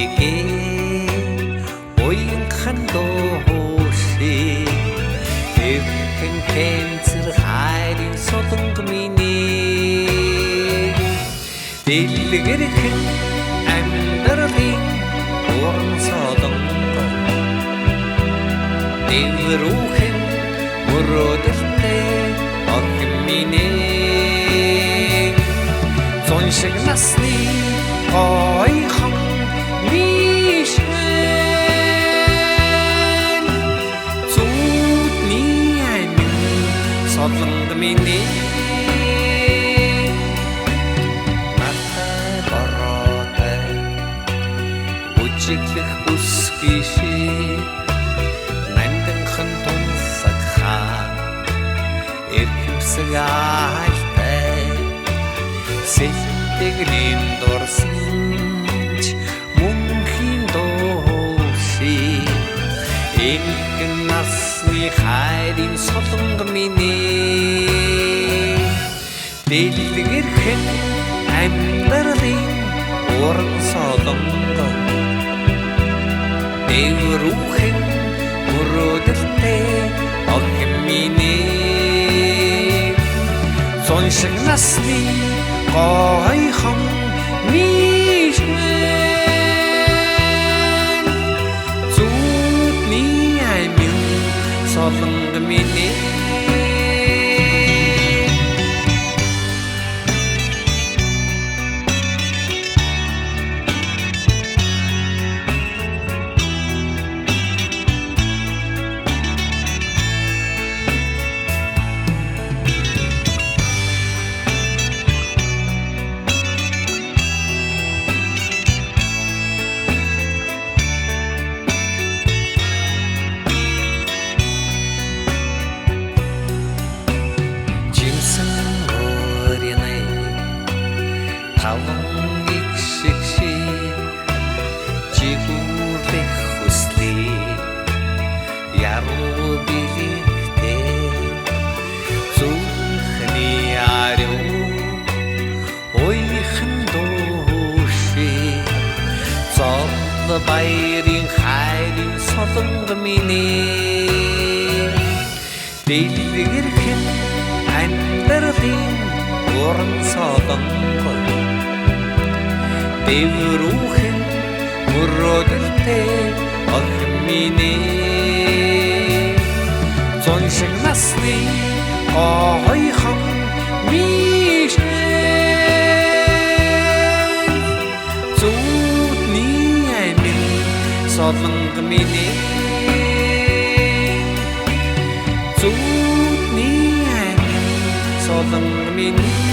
Эгэ уянхан дооши эвхэн кэнцэр хайрын солонг миний дэлгэрхэн амьдралын уран солонг дэврүүхэн мөрөөдөлтэй ог миний зоншиг насны ойхон солонг миний матай бороотой үжиглэх бүсгийшээ нандинхан тунсаг хаа эрхэмсэг айлтай сэтгэлийн дурсамж мөнхийн дууси энхэн насны хайрын солонг миний дэлгэрхэн амьдралын уран солонг дэврүүхэн мөрөөдөлтэй ог миний зоншиг насны гойхон мишэн зүудний аймын солонг миний таван икшигши жигүүрэх хүслээ яруу билэгтэй зүрхний ариу ойхон дооши зол баярын хайрын солонг миний дэлгэрхэн амьдралын уран солонг дэврүүхэн мөрөөдөлтэй ог миний зоншиг насны ойхон мишэн зүудний аймын солонг миний зүудний аймын солонг миний